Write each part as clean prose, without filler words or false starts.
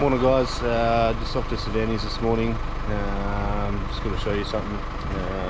Morning guys, just off to Cervantes this morning. Just going to show you something.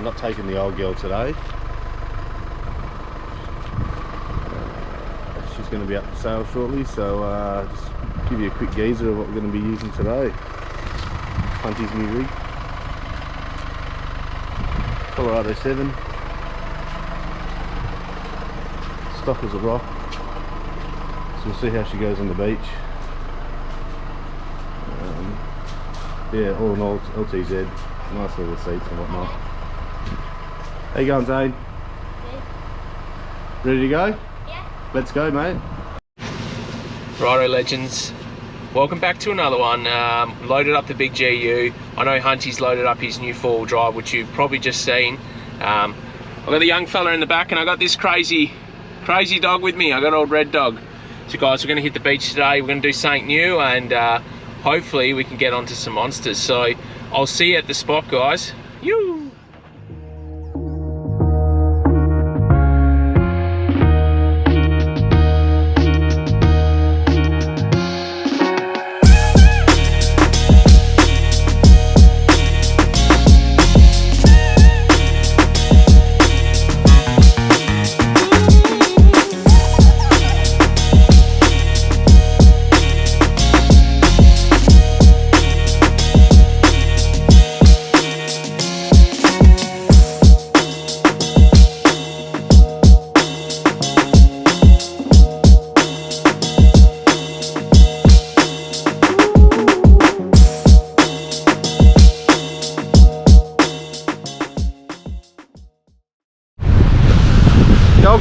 Not taking the old girl today. She's going to be up for sale shortly, so just give you a quick geezer of what we're going to be using today. Hunty's new rig. Colorado 7. Stock as a rock. So we'll see how she goes on the beach. Yeah, all in all, LTZ, nice little seats and whatnot. How you going, Zane? Yeah. Ready to go? Yeah. Let's go, mate. Righto, legends. Welcome back to another one. Loaded up the big GU. I know Hunty's loaded up his new four-wheel drive, which you've probably just seen. I've got the young fella in the back, and I got this crazy dog with me. I got old Red Dog. So guys, we're going to hit the beach today. We're going to do something new, and hopefully we can get onto some monsters. So I'll see you at the spot, guys. You.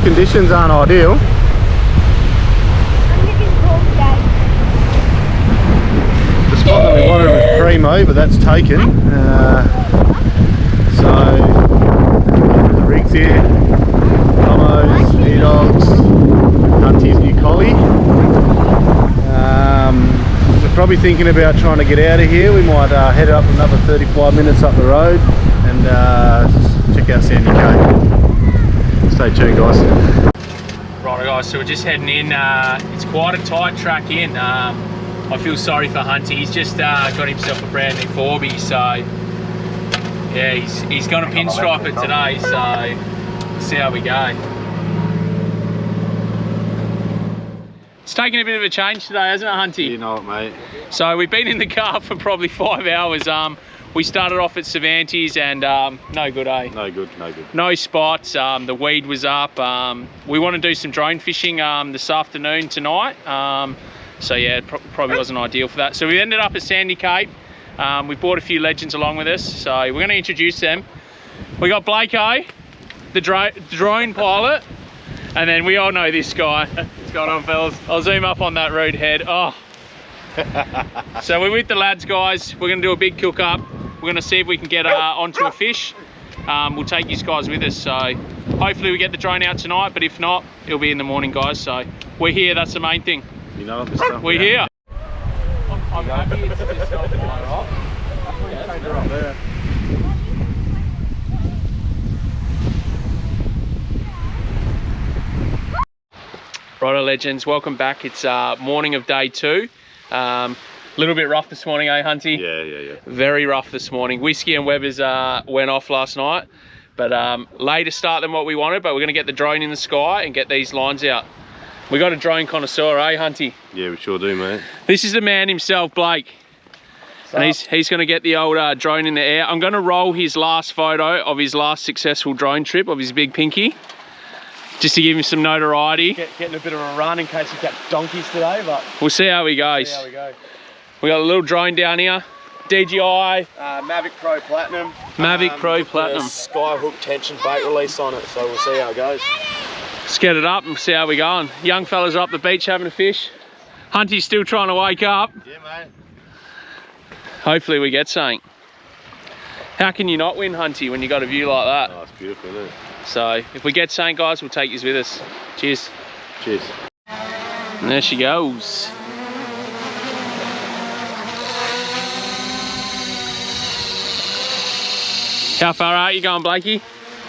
Conditions aren't ideal. The spot that we wanted was primo, but that's taken. So the rigs here, Tommos, E-Dogs, Hunty's new collie. We're probably thinking about trying to get out of here. We might head up another 35 minutes up the road and check out Sandy Cove. Stay tuned, guys. Right, guys, so we're just heading in. It's quite a tight track in. I feel sorry for Hunty. He's just got himself a brand new 4B, so yeah, he's going to pinstripe it today, so we'll see how we go. It's taken a bit of a change today, hasn't it, Hunty? You know it, mate. So we've been in the car for probably 5 hours. We started off at Cervantes and no good, eh? No good, no good. No spots, the weed was up. We want to do some drone fishing this afternoon, tonight. So yeah, it probably wasn't ideal for that. So we ended up at Sandy Cape. We brought a few legends along with us, so we're going to introduce them. We got Blakeo, the drone pilot, and then we all know this guy. What's going on, fellas? I'll zoom up on that rude head. Oh. So we're with the lads, guys. We're going to do a big cook up. We're going to see if we can get onto a fish. We'll take you guys with us, so hopefully we get the drone out tonight, but if not, it'll be in the morning, guys. So we're here, that's the main thing. You know this stuff. We're here. I'm happy it's just self-fire off. Yeah, Righto, legends, welcome back. It's morning of day 2. A little bit rough this morning, eh, Hunty? Yeah. Very rough this morning. Whiskey and Webbers went off last night, but later start than what we wanted, but we're going to get the drone in the sky and get these lines out. We got a drone connoisseur, eh, Hunty? Yeah, we sure do, mate. This is the man himself, Blake. And he's going to get the old drone in the air. I'm going to roll his last photo of his last successful drone trip of his big pinky, just to give him some notoriety. Getting a bit of a run in case you catch donkeys today, but we'll see how he goes. See how we go. We got a little drone down here, DJI. Mavic Pro Platinum. Mavic Pro Platinum. Sky hook tension bait release on it, so we'll see how it goes. Let's get it up and see how we're going. Young fellas are up the beach having a fish. Hunty's still trying to wake up. Yeah, mate. Hopefully we get something. How can you not win, Hunty, when you got a view like that? Oh, it's beautiful, isn't it? So if we get something, guys, we'll take you with us. Cheers. Cheers. And there she goes. How far out you going, Blakey?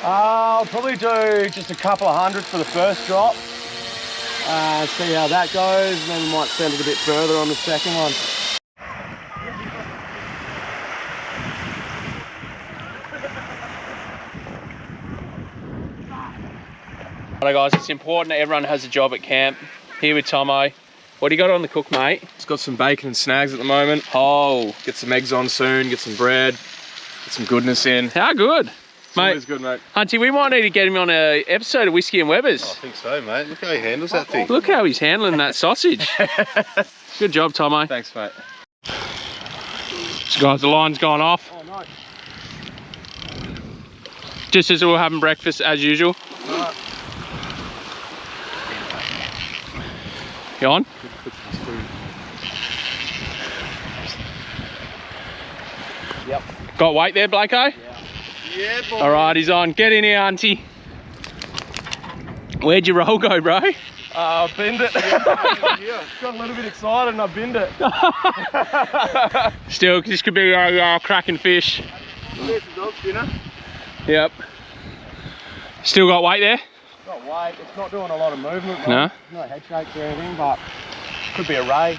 I'll probably do just a couple of hundred for the first drop. See how that goes, and then we might send it a bit further on the second one. Hello guys, it's important that everyone has a job at camp. Here with Tomo. What do you got on the cook, mate? It's got some bacon and snags at the moment. Oh. Get some eggs on soon, get some bread, get some goodness in. How good? It's always good, mate. Hunty, we might need to get him on an episode of Whiskey and Webbers. I think so, mate. Look how he handles that thing. Look how he's handling that sausage. Good job, Tomo. Thanks, mate. So guys, the line's gone off. Oh, nice. Just as we were having breakfast as usual. Right. You on? Yep. Got weight there, Blakeo? Yeah, boy. Alright, he's on. Get in here, Hunty. Where'd your roll go, bro? Binned it. Yeah, got a little bit excited and I binned it. Still, this could be a cracking fish. There's the dog dinner. Yep. Still got weight there? Got weight. It's not doing a lot of movement. No? No head shakes or anything, but could be a ray.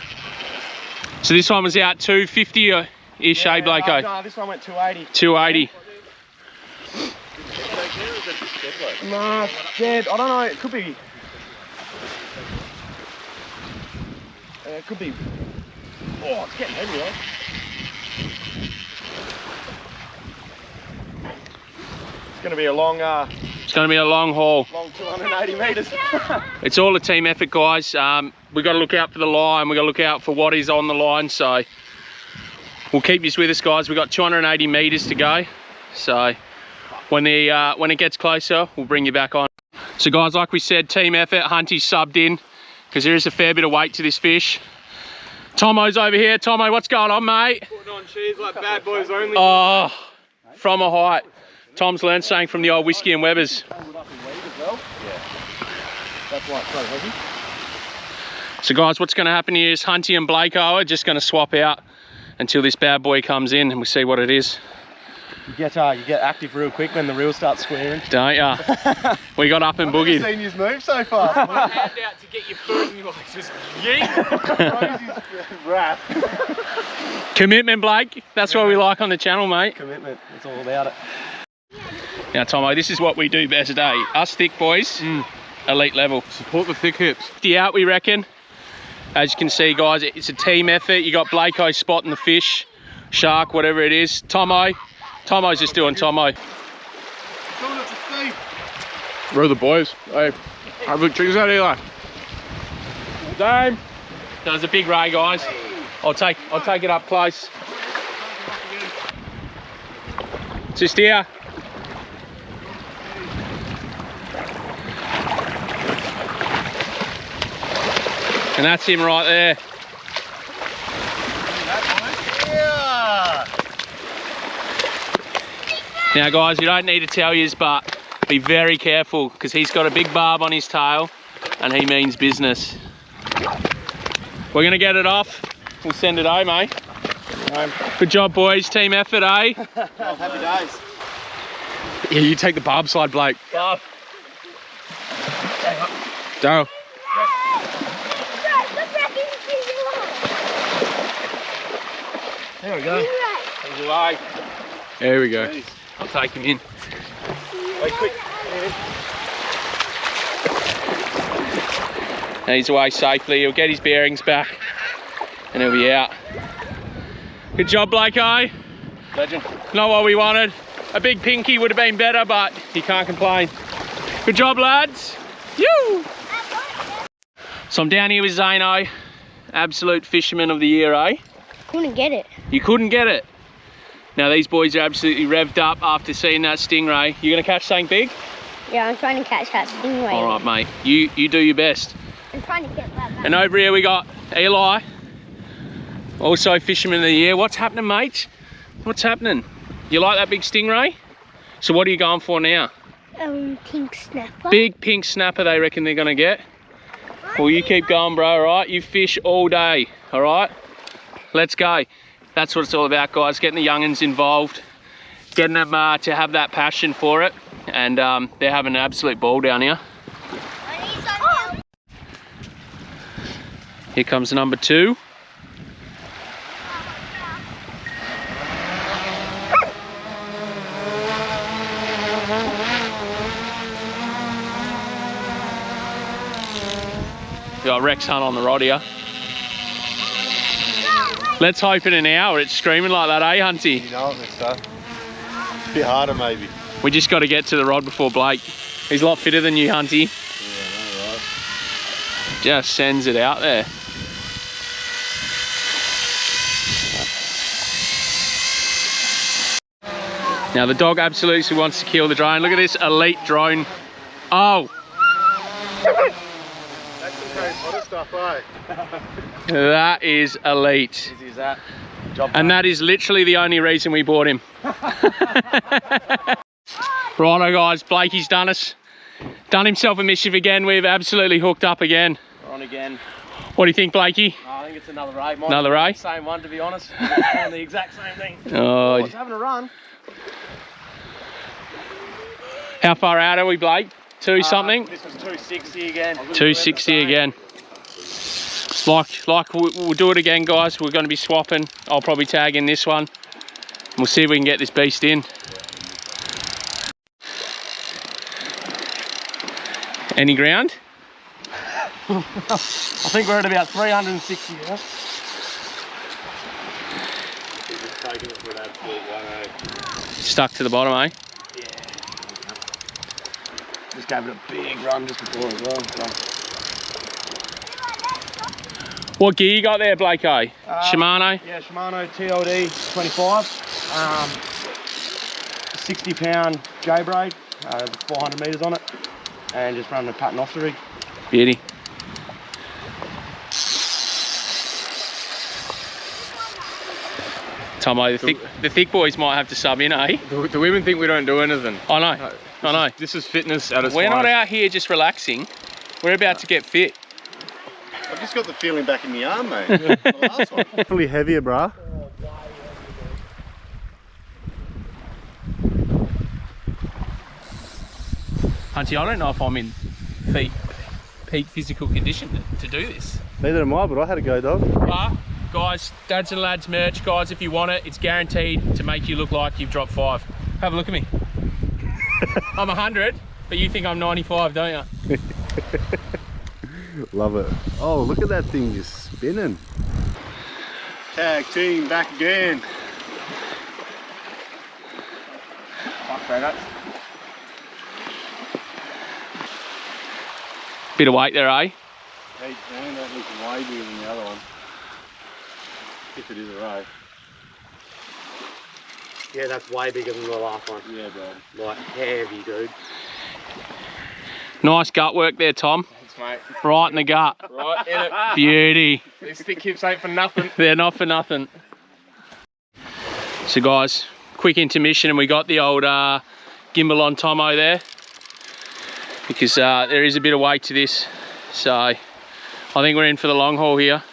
So this one was out 250-ish, eh, Blakeo? No, this one went 280. 280. No, it's dead. I don't know. It could be. It could be. Oh, it's getting heavy, though. It's going to be a long, It's going to be a long haul. long 280 metres. It's all a team effort, guys. We've got to look out for the line. We've got to look out for what is on the line. So we'll keep this with us, guys. We've got 280 metres to go. So when it gets closer, we'll bring you back on. So guys, like we said, team effort. Hunty's subbed in because there is a fair bit of weight to this fish. Tomo's over here. Tomo, what's going on, mate? Putting on cheese like bad boys only. Oh, from a height. Tom's learned something from the old Whiskey and Webbers. That's why it's so heavy. So guys, what's going to happen here is Hunty and Blakeo are just going to swap out until this bad boy comes in and we see what it is. You get active real quick when the reel starts squaring. Don't ya? We got up and boogied. I've never seen you move so fast. Hand out to get your food and you're like just yeet. Wrap. Commitment, Blake. That's what we like on the channel, mate. Commitment. It's all about it. Now, Tomo, this is what we do best today. Us thick boys, elite level. Support the thick hips. 50 out, we reckon. As you can see, guys, it's a team effort. You got Blakeo spotting the fish, shark, whatever it is. Tomo's just doing Tomo. Where are the boys? Hey, have a check out Eli. Dame. That was a big ray, guys. I'll take it up close. Just here. And that's him right there. Now guys, you don't need to tell yous, but be very careful because he's got a big barb on his tail and he means business. We're gonna get it off. We'll send it home, eh? Good job, boys. Team effort, eh? Happy days. Yeah, you take the barb slide, Blake. Barb. Go. There we go. He's away. There we go. I'll take him in. Wait, quick. And he's away safely. He'll get his bearings back and he'll be out. Good job, Blakeo. Legend. Not what we wanted. A big pinky would have been better, but he can't complain. Good job, lads. You. So I'm down here with Zano, absolute fisherman of the year, eh? Couldn't get it. You couldn't get it. Now these boys are absolutely revved up after seeing that stingray. You gonna catch something big? Yeah, I'm trying to catch that stingray. All right, mate. You do your best. I'm trying to get that back. And over here we got Eli, also fisherman of the year. What's happening, mate? What's happening? You like that big stingray? So what are you going for now? Pink snapper. Big pink snapper they reckon they're gonna get. Well, you keep going, bro, all right? You fish all day, all right? Let's go. That's what it's all about, guys. Getting the young'uns involved, getting them to have that passion for it. And they're having an absolute ball down here. Here comes number 2. We got Rex Hunt on the rod here. Let's hope in an hour it's screaming like that, eh, Hunty? You know it, mister. A bit harder, maybe. We just got to get to the rod before Blake. He's a lot fitter than you, Hunty. Yeah, no, right. Just sends it out there. Now the dog absolutely wants to kill the drone. Look at this elite drone. Oh! That's some Harry Potter stuff, eh? That is elite. Is that? And that is literally the only reason we bought him. Righto guys, Blakey's done us. Done himself a mischief again. We've absolutely hooked up again. We're on again. What do you think, Blakey? I think it's another ray. Another ray? Same one, to be honest. We're doing the exact same thing. Oh, It's having a run. how far out are we, Blake? Two something? This was 260 again. 260 again. Like we'll do it again, guys. We're going to be swapping. I'll probably tag in this one. We'll see if we can get this beast in. Any ground? I think we're at about 360 now. Just taking it for an absolute 1-0. Stuck to the bottom, eh? Just gave it a big run just before as well. So. What gear you got there, Blake? Shimano? Yeah, Shimano TLD 25. 60-pound J-braid, 400 metres on it, and just running a pattern off the rig. Beauty. Tomo, the thick boys might have to sub in, eh? The women think we don't do anything. I know. I know. This is fitness at its We're not finest. out here just relaxing. We're about to get fit. I've just got the feeling back in the arm, mate. The last one. Definitely heavier, bruh. Hunty, I don't know if I'm in peak physical condition to do this. Neither am I, but I had a go, dog. But, guys, Dads and Lads merch, guys, if you want it, it's guaranteed to make you look like you've dropped 5. Have a look at me. I'm 100, but you think I'm 95, don't you? Love it. Oh, look at that thing just spinning. Tag team back again. Fuck, bro, that's Bit of weight there, eh? Hey, man, that looks way bigger than the other one. If it is a ray. yeah, that's way bigger than the last one. Yeah, bro. Like heavy, dude. Nice gut work there, Tom. Thanks, mate. Right in the gut. Right in it. Beauty. These thick hips ain't for nothing. They're not for nothing. So guys, quick intermission and we got the old gimbal on Tomo there. Because there is a bit of weight to this. So I think we're in for the long haul here.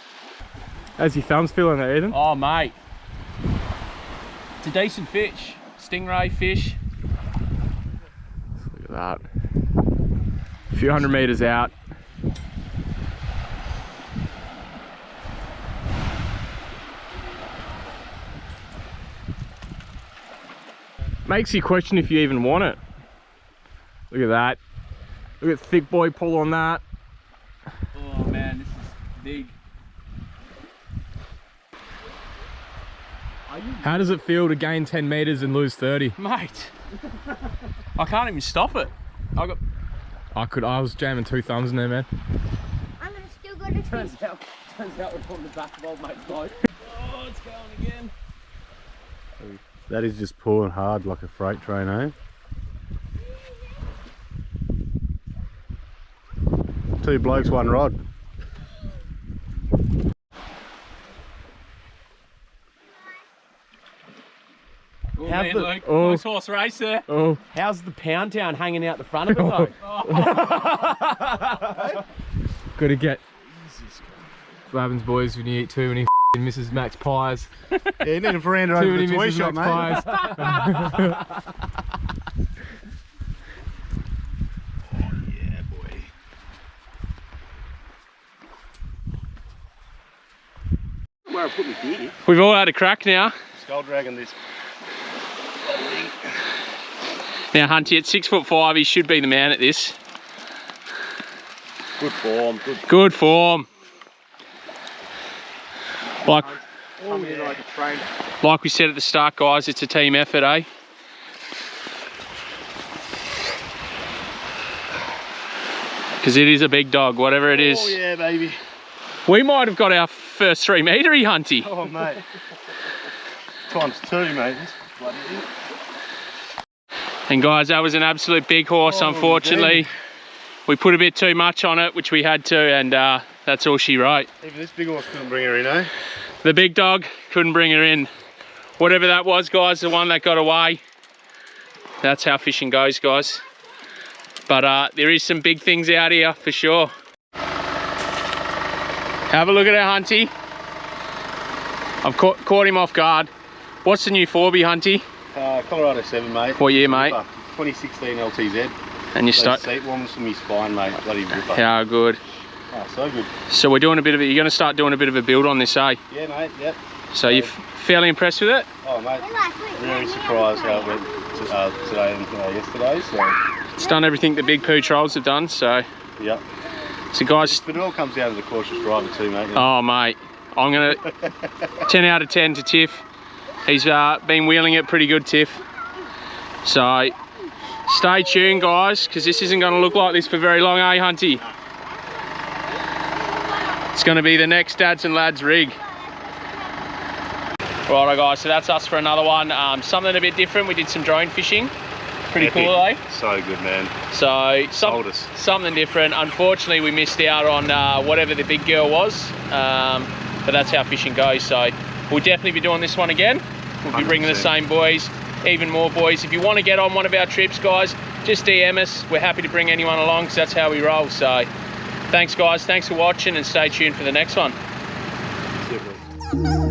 How's your thumbs feeling there, Ethan? Oh mate, it's a decent fish. Stingray fish. Look at that. A few hundred metres out. Makes you question if you even want it. Look at that. Look at thick boy pull on that. Oh man, this is big. How does it feel to gain 10 metres and lose 30? Mate, I can't even stop it. I was jamming 2 thumbs in there, man. I'm gonna still go to Turns out we're on the back of old mate's boat. Oh, it's going again. That is just pulling hard like a freight train, eh? 2 blokes, 1 rod. Oh, How's man, the- Luke. oh. Nice horse race there. Oh, How's the pound town hanging out the front of it though? gotta get. That's what happens, boys, when you eat too many Mrs. Max pies. Yeah, you need a veranda Too over many the toy Mrs. shop, Max mate. pies. Yeah, boy. Where I put my gear. We've all had a crack now. Skull dragging this. Now Hunty at 6'5", he should be the man at this. Good form. Good form. Like, like we said at the start, guys, it's a team effort, eh? Because it is a big dog, whatever it is. Oh yeah, baby. We might have got our first 3 metre-y, Hunty. Oh mate. ×2, mate. Bloody thing. And guys, that was an absolute big horse, unfortunately. Indeed. We put a bit too much on it, which we had to, and that's all she wrote. Even this big horse couldn't bring her in, eh? The big dog couldn't bring her in. Whatever that was, guys, the one that got away. That's how fishing goes, guys. But there is some big things out here for sure. Have a look at our Hunty. I've caught him off guard. What's the new 4B, Hunty? Colorado 7, mate. What year, mate? 2016 LTZ. And you start. Seat warmers for me spine, mate. Bloody ripper. How good. Oh, so good. So we're doing a bit of it. You're going to start doing a bit of a build on this, eh? Yeah, mate. Yep. So you're fairly impressed with it? Oh, mate. Very surprised how it went today and yesterday. So. It's done everything the big poo trolls have done. So. Yep. So guys. But it all comes down to the cautious driver too, mate. You know? Oh, mate. I'm going to 10 out of 10 to Tiff. He's been wheeling it pretty good, Tiff. So stay tuned, guys, because this isn't going to look like this for very long, eh, Hunty? It's going to be the next Dads and Lads rig. Righto, guys, so that's us for another one. Something a bit different. We did some drone fishing. Pretty Epic. cool, eh? So good, man. So Sold us. something different. Unfortunately, we missed out on whatever the big girl was, but that's how fishing goes. So we'll definitely be doing this one again. We'll be bringing the 100%. same boys, even more boys. If you want to get on one of our trips, guys, just DM us. We're happy to bring anyone along because that's how we roll. So thanks, guys. Thanks for watching, and stay tuned for the next one. Super.